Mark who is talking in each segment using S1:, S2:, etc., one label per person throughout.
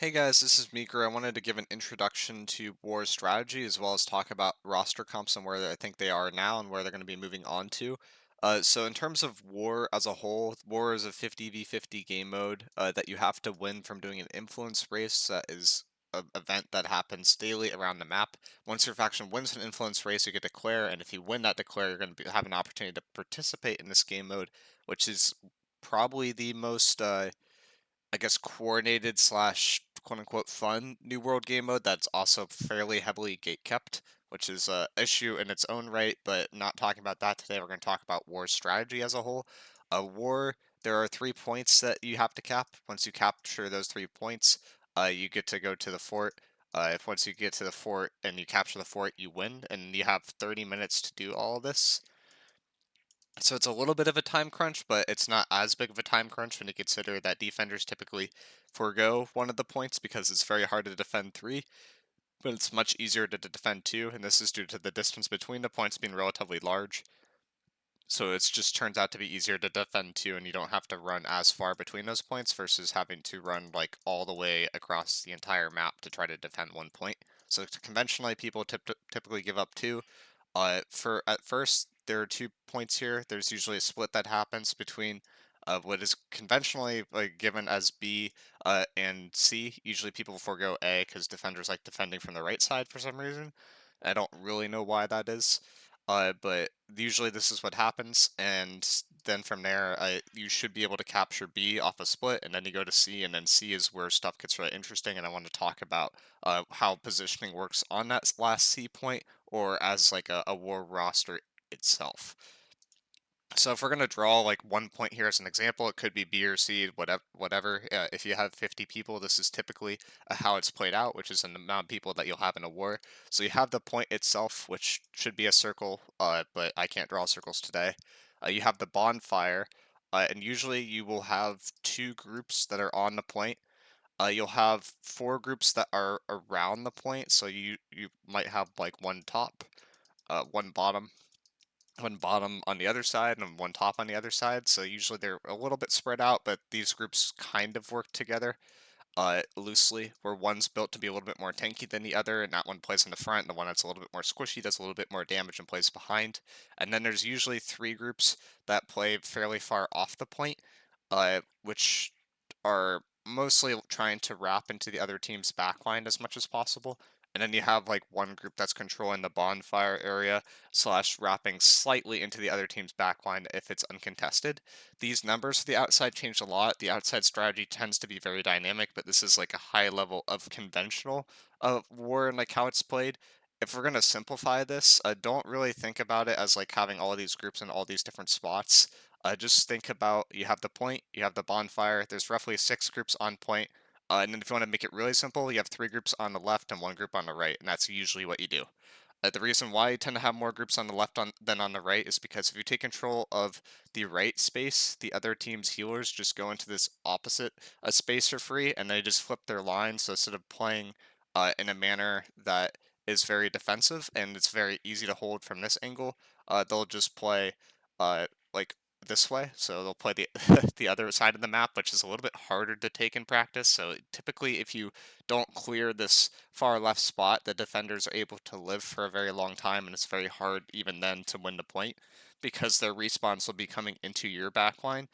S1: Hey guys, this is miicrow. I wanted to give an introduction to war strategy as well as talk about roster comps and where I think they are now and where they're going to be moving on to. So in terms of war as a whole, war is a 50v50 game mode that you have to win from doing an influence race that is an event that happens daily around the map. Once your faction wins an influence race, you get declare, and if you win that declare, you're going to have an opportunity to participate in this game mode, which is probably the most I guess, coordinated slash quote unquote fun new world game mode that's also fairly heavily gate kept, which is a issue in its own right, but not talking about that today. We're going to talk about war strategy as a whole. A war, there are 3 points that you have to cap. Once you capture those 3 points, you get to go to the fort. If once you get to the fort and you capture the fort, you win, and you have 30 minutes to do all of this. So it's a little bit of a time crunch, but it's not as big of a time crunch when you consider that defenders typically forego one of the points because it's very hard to defend three, but it's much easier to defend two, and this is due to the distance between the points being relatively large. So it just turns out to be easier to defend two, and you don't have to run as far between those points versus having to run like all the way across the entire map to try to defend 1 point. So conventionally, people typically give up two. For at first, there are 2 points here. There's usually a split that happens between what is conventionally given as B and C. Usually people forego A because defenders like defending from the right side for some reason. I don't really know why that is. But usually this is what happens, and then from there, you should be able to capture B off a split, and then you go to C, and then C is where stuff gets really interesting, and I want to talk about how positioning works on that last C point, or as like a war roster itself. So if we're going to draw like 1 point here as an example, it could be B or C, whatever. If you have 50 people, this is typically how it's played out, which is an amount of people that you'll have in a war. So you have the point itself, which should be a circle, but I can't draw circles today. You have the bonfire, and usually you will have two groups that are on the point. You'll have four groups that are around the point, so you might have like one top, one bottom on the other side and one top on the other side. So usually they're a little bit spread out, but these groups kind of work together loosely, where one's built to be a little bit more tanky than the other, and that one plays in the front, and the one that's a little bit more squishy does a little bit more damage and plays behind. And then there's usually three groups that play fairly far off the point, which are mostly trying to wrap into the other team's backline as much as possible. And then you have like one group that's controlling the bonfire area slash wrapping slightly into the other team's backline if it's uncontested. These numbers for the outside change a lot. The outside strategy tends to be very dynamic, but this is like a high level of conventional war and like how it's played. If we're gonna simplify this, don't really think about it as like having all of these groups in all these different spots. Just think about you have the point, you have the bonfire. There's roughly 6 groups on point, and then if you want to make it really simple, you have 3 groups on the left and one group on the right, and that's usually what you do. The reason why you tend to have more groups on the left than on the right is because if you take control of the right space, the other team's healers just go into this opposite space for free, and they just flip their line. So instead of playing in a manner that is very defensive and it's very easy to hold from this angle, they'll just play like this way. So they'll play the the other side of the map, which is a little bit harder to take in practice. So typically, if you don't clear this far left spot, the defenders are able to live for a very long time, and it's very hard even then to win the point because their respawns will be coming into your backline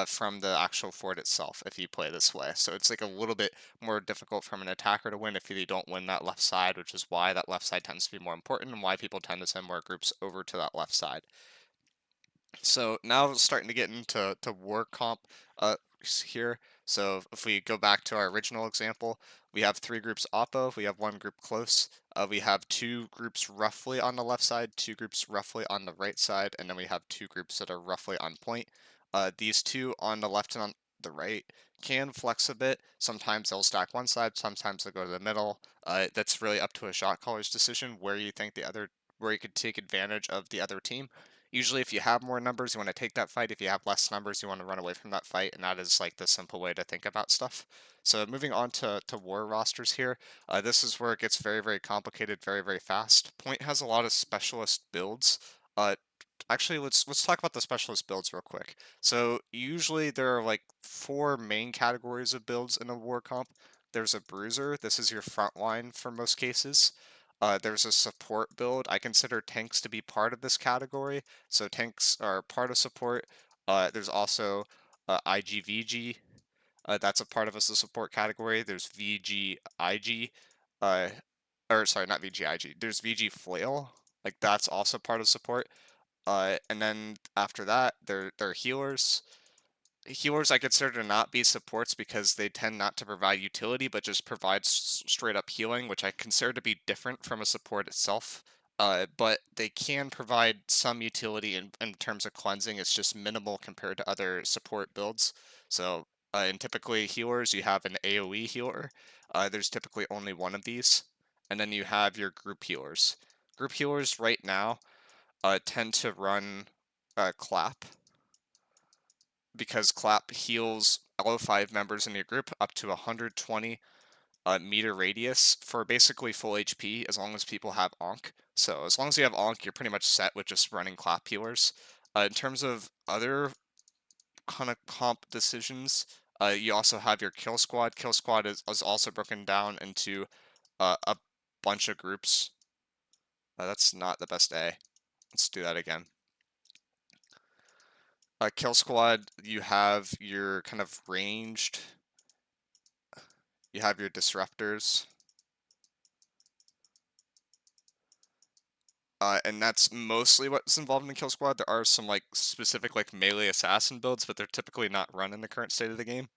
S1: from the actual fort itself if you play this way. So it's like a little bit more difficult from an attacker to win if you don't win that left side, which is why that left side tends to be more important and why people tend to send more groups over to that left side. So now starting to get into war comp here. So if we go back to our original example, we have 3 groups oppo, we have 1 group close, we have 2 groups roughly on the left side, 2 groups roughly on the right side, and then we have 2 groups that are roughly on point. These two on the left and on the right can flex a bit. Sometimes they'll stack one side, sometimes they'll go to the middle. That's really up to a shot caller's decision where you think where you could take advantage of the other team. Usually, if you have more numbers, you want to take that fight. If you have less numbers, you want to run away from that fight, and that is like the simple way to think about stuff. So moving on to war rosters here, this is where it gets very, very complicated, very, very fast. Point has a lot of specialist builds. Uh, Actually, let's talk about the specialist builds real quick. So usually there are like 4 main categories of builds in a war comp. There's a bruiser. This is your front line for most cases. There's a support build. I consider tanks to be part of this category, so tanks are part of support. There's also IGVG. That's a part of us the support category. There's VGIG, uh, or sorry, not VGIG. There's VG Flail. Like that's also part of support. And then after that, they're healers. Healers I consider to not be supports because they tend not to provide utility, but just provide straight up healing, which I consider to be different from a support itself. But they can provide some utility in terms of cleansing. It's just minimal compared to other support builds. So, in typically healers, you have an AoE healer. There's typically only one of these. And then you have your group healers. Group healers right now tend to run Clap because Clap heals LO5 members in your group up to 120 meter radius for basically full HP as long as people have Onk. So as long as you have Onk, you're pretty much set with just running Clap healers. In terms of other kind of comp decisions, you also have your Kill Squad. Kill Squad is also broken down into a bunch of groups. That's not the best A. Let's do that again. Kill Squad, you have your kind of ranged, you have your disruptors, and that's mostly what's involved in Kill Squad. There are some like specific like melee assassin builds, but they're typically not run in the current state of the game.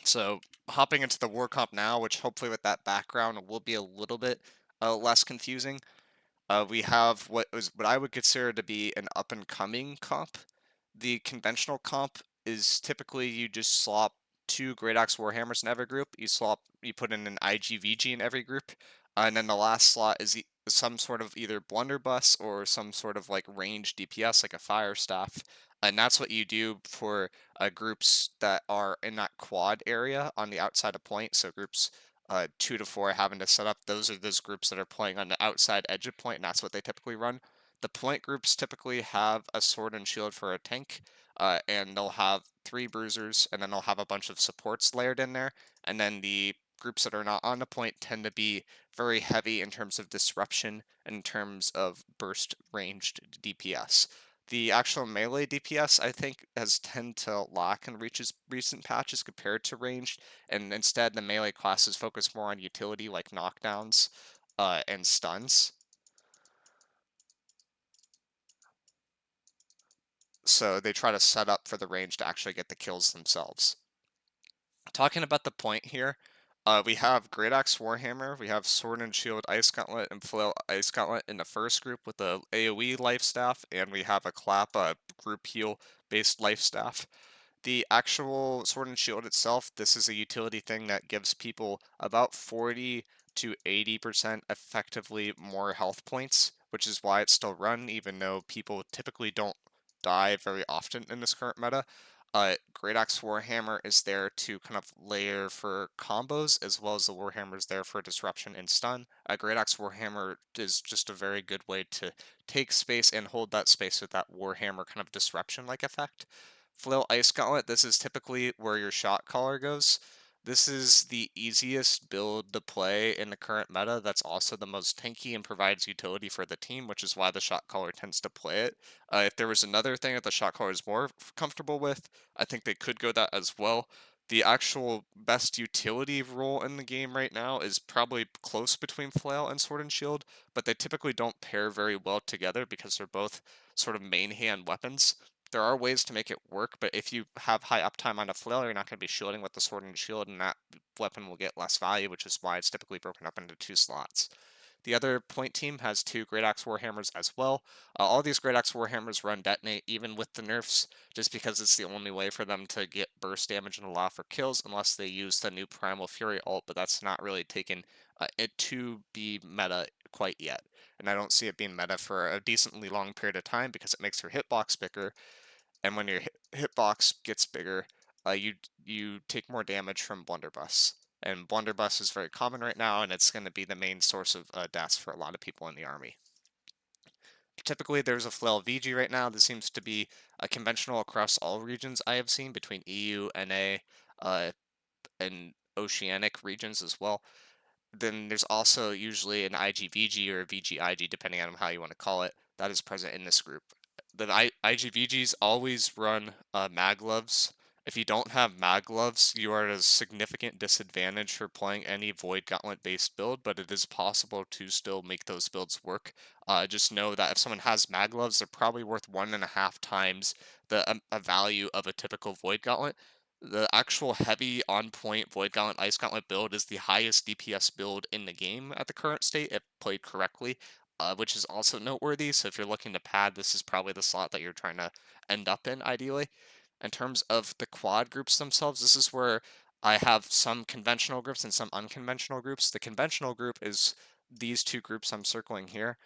S1: So hopping into the war comp now, which hopefully with that background will be a little bit less confusing. We have what I would consider to be an up and coming comp. The conventional comp is typically you just slop two Great Axe Warhammers in every group. You put in an IGVG in every group, and then the last slot is some sort of either blunderbuss or some sort of like range DPS, like a fire staff. And that's what you do for groups that are in that quad area on the outside of point. So groups 2 to 4 having to set up. Those are those groups that are playing on the outside edge of point, and that's what they typically run. The point groups typically have a sword and shield for a tank, and they'll have 3 bruisers, and then they'll have a bunch of supports layered in there. And then the groups that are not on the point tend to be very heavy in terms of disruption and in terms of burst ranged DPS. The actual melee DPS, I think, has tend to lack in recent patches compared to ranged, and instead the melee classes focus more on utility like knockdowns and stuns. So they try to set up for the range to actually get the kills themselves. Talking about the point here, we have Great Axe Warhammer, we have Sword and Shield Ice Gauntlet and Flail Ice Gauntlet in the first group with the AoE life staff, and we have a Clap group heal based life staff. The actual Sword and Shield itself, this is a utility thing that gives people about 40 to 80% effectively more health points, which is why it's still run, even though people typically don't die very often in this current meta. Great Axe Warhammer is there to kind of layer for combos, as well as the Warhammer is there for disruption and stun. Great Axe Warhammer is just a very good way to take space and hold that space with that Warhammer kind of disruption-like effect. Flail Ice Gauntlet, this is typically where your shot caller goes. This is the easiest build to play in the current meta. That's also the most tanky and provides utility for the team, which is why the shot caller tends to play it. If there was another thing that the shot caller is more comfortable with, I think they could go that as well. The actual best utility role in the game right now is probably close between Flail and Sword and Shield, but they typically don't pair very well together because they're both sort of main hand weapons. There are ways to make it work, but if you have high uptime on a Flail, you're not going to be shielding with the Sword and Shield, and that weapon will get less value, which is why it's typically broken up into 2 slots. The other point team has 2 Great Axe Warhammers as well. All these Great Axe Warhammers run Detonate even with the nerfs, just because it's the only way for them to get burst damage and allow for kills, unless they use the new Primal Fury ult, but that's not really taken it to be meta quite yet. And I don't see it being meta for a decently long period of time because it makes your hitbox bigger, and when your hitbox gets bigger, you take more damage from blunderbuss. And blunderbuss is very common right now, and it's going to be the main source of deaths for a lot of people in the army. Typically, there's a Flail VG right now. This seems to be a conventional across all regions I have seen between EU, NA, and oceanic regions as well. Then there's also usually an IGVG or a VGIG, depending on how you want to call it, that is present in this group. The IGVGs always run mag gloves. If you don't have mag gloves, you are at a significant disadvantage for playing any Void Gauntlet based build, but it is possible to still make those builds work. Just know that if someone has mag gloves, they're probably worth 1.5 times the a value of a typical Void Gauntlet. The actual heavy on point Void Gauntlet Ice Gauntlet build is the highest DPS build in the game at the current state if played correctly, which is also noteworthy. So if you're looking to pad, this is probably the slot that you're trying to end up in ideally. In terms of the quad groups themselves, this is where I have some conventional groups and some unconventional groups. The conventional group is these two groups I'm circling here.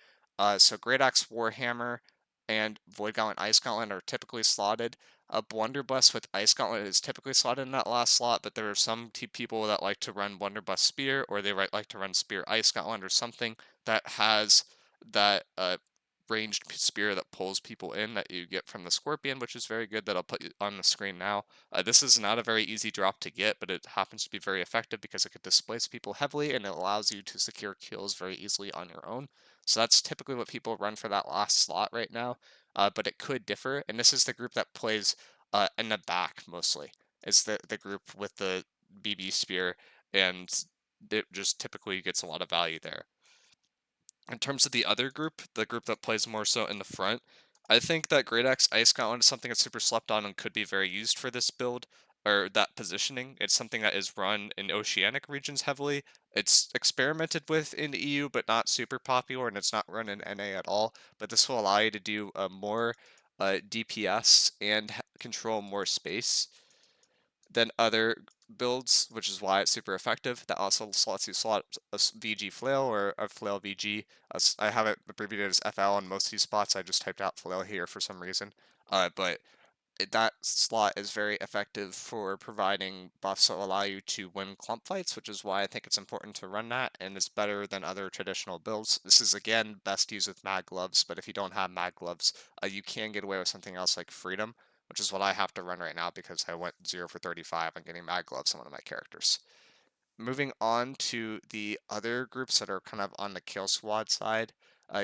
S1: So Great Axe Warhammer and Void Gauntlet Ice Gauntlet are typically slotted. A Blunderbuss with Ice Gauntlet is typically slotted in that last slot, but there are some people that like to run Blunderbuss Spear, or they like to run Spear Ice Gauntlet or something that has that ranged spear that pulls people in that you get from the Scorpion, which is very good, that I'll put on the screen now. This is not a very easy drop to get, but it happens to be very effective because it can displace people heavily and it allows you to secure kills very easily on your own. So that's typically what people run for that last slot right now, but it could differ. And this is the group that plays in the back mostly. Is the group with the BB spear, and it just typically gets a lot of value there. In terms of the other group, the group that plays more so in the front, I think that Great Axe Ice Gauntlet is something that's super slept on and could be very used for this build, or that positioning. It's something that is run in oceanic regions heavily. It's experimented with in the EU, but not super popular, and it's not run in NA at all. But this will allow you to do more DPS and control more space than other builds, which is why it's super effective. That also lets you slot a VG flail or a flail VG. I have it abbreviated as FL on most of these spots. I just typed out flail here for some reason. But that slot is very effective for providing buffs that allow you to win clump fights, which is why I think it's important to run that, and it's better than other traditional builds. This is, again, best used with mag gloves, but if you don't have mag gloves, you can get away with something else like freedom, which is what I have to run right now because I went 0 for 35 on getting mag gloves on one of my characters. Moving on to the other groups that are kind of on the kill squad side,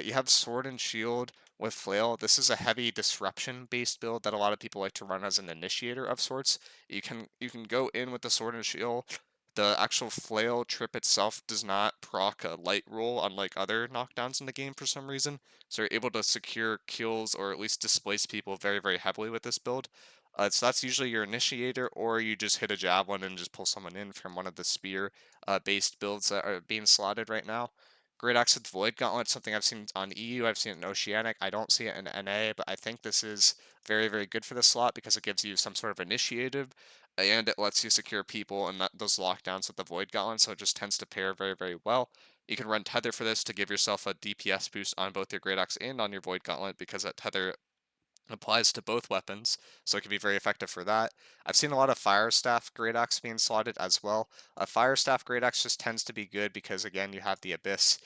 S1: you have Sword and Shield with Flail. This is a heavy disruption based build that a lot of people like to run as an initiator of sorts. You can go in with the Sword and Shield. The actual flail trip itself does not proc a light roll, unlike other knockdowns in the game for some reason. So you're able to secure kills or at least displace people very, very heavily with this build. So that's usually your initiator, or you just hit a javelin and just pull someone in from one of the spear based builds that are being slotted right now. Great Axe with Void Gauntlet, something I've seen on EU, I've seen it in Oceanic. I don't see it in NA, but I think this is very, very good for the slot because it gives you some sort of initiative and it lets you secure people and those lockdowns with the Void Gauntlet, so it just tends to pair very, very well. You can run Tether for this to give yourself a DPS boost on both your Great Axe and on your Void Gauntlet because that Tether applies to both weapons, so it can be very effective for that. I've seen a lot of Fire Staff Great Axe being slotted as well. A Fire Staff Great Axe just tends to be good because, again, you have the Abyss.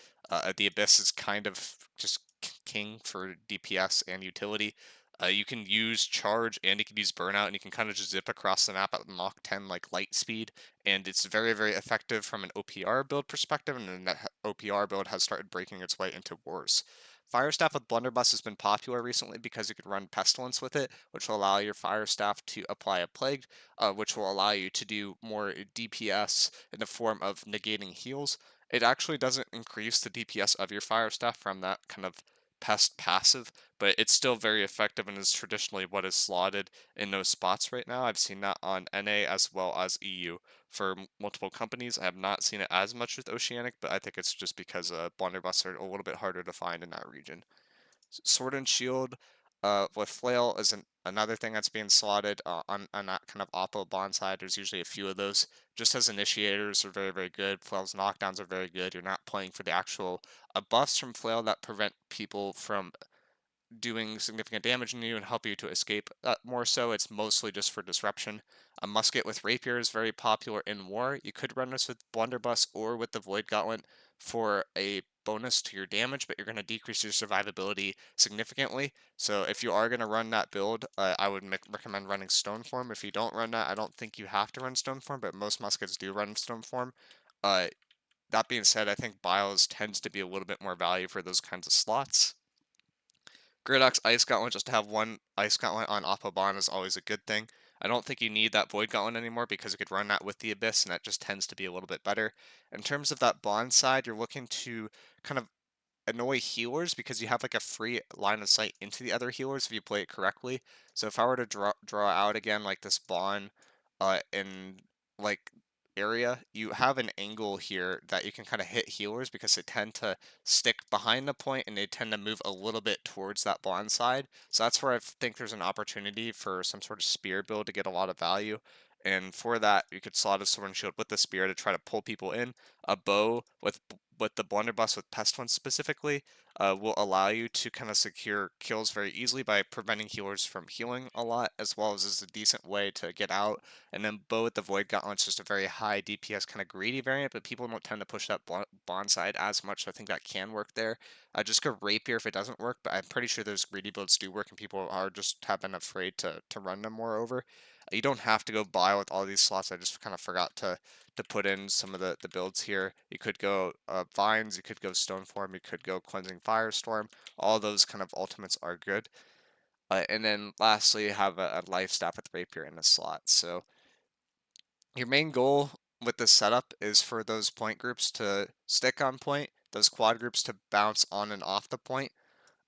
S1: The Abyss is kind of just king for DPS and utility. You can use Charge and you can use Burnout, and you can kind of just zip across the map at Mach 10 like light speed, and it's very, very effective from an OPR build perspective, and then that OPR build has started breaking its way into Wars. Fire Staff with Blunderbuss has been popular recently because you can run Pestilence with it, which will allow your Fire Staff to apply a Plague, which will allow you to do more DPS in the form of negating heals. It actually doesn't increase the DPS of your Fire Staff from that kind of pest passive, but it's still very effective and is traditionally what is slotted in those spots right now. I've seen that on NA as well as EU for multiple companies. I have not seen it as much with Oceanic, but I think it's just because Blunderbuss are a little bit harder to find in that region. Sword and Shield with Flail is another thing that's being slotted on that kind of Oppo bond side. There's usually a few of those. Just as initiators are very, very good. Flail's knockdowns are very good. You're not playing for the actual buffs from Flail that prevent people from doing significant damage on you and help you to escape. More so, it's mostly just for disruption. A musket with rapier is very popular in war. You could run this with Blunderbuss or with the Void Gauntlet for a bonus to your damage, but you're going to decrease your survivability significantly. So if you are going to run that build, I would recommend running Stoneform. If you don't run that, I don't think you have to run Stoneform, but most muskets do run Stoneform. Uh, that being said, I think Bios tends to be a little bit more value for those kinds of slots. Gridox Ice Gauntlet, just to have one Ice Gauntlet on Oppo is always a good thing. I don't think you need that Void Gauntlet anymore because you could run that with the Abyss, and that just tends to be a little bit better. In terms of that Bond side, you're looking to kind of annoy healers because you have like a free line of sight into the other healers if you play it correctly. So if I were to draw out again like this Bond in like area, you have an angle here that you can kind of hit healers because they tend to stick behind the point and they tend to move a little bit towards that Bond side. So that's where I think there's an opportunity for some sort of spear build to get a lot of value. And for that, you could slot a sword and shield with the spear to try to pull people in. A bow with the blunderbuss with pestilence specifically will allow you to kind of secure kills very easily by preventing healers from healing a lot, as well as is a decent way to get out. And then bow with the void gauntlet's just a very high DPS kind of greedy variant, but people don't tend to push that bond side as much, so I think that can work there. Just go rapier if it doesn't work, but I'm pretty sure those greedy builds do work and people are just have been afraid to run them moreover. You don't have to go buy with all these slots. I just kind of forgot to put in some of the builds here. You could go Vines, you could go Stoneform, you could go Cleansing Firestorm. All those kind of ultimates are good. And then lastly, have a Life Staff with Rapier in the slot. So your main goal with this setup is for those point groups to stick on point, those quad groups to bounce on and off the point.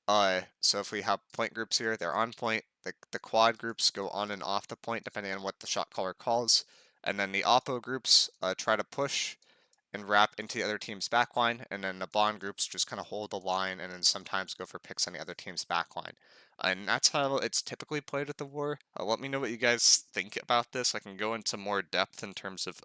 S1: So if we have point groups here, they're on point. The quad groups go on and off the point depending on what the shot caller calls. And then the oppo groups try to push and wrap into the other team's backline, and then the bond groups just kind of hold the line and then sometimes go for picks on the other team's backline. And that's how it's typically played at the war. Let me know what you guys think about this. I can go into more depth in terms of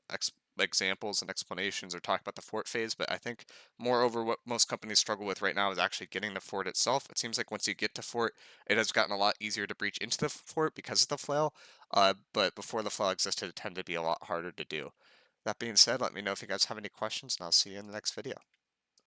S1: examples and explanations or talk about the fort phase, but I think moreover what most companies struggle with right now is actually getting the fort itself. It seems like once you get to fort, it has gotten a lot easier to breach into the fort because of the flail, but before the flail existed, it tended to be a lot harder to do. That being said, let me know if you guys have any questions, and I'll see you in the next video.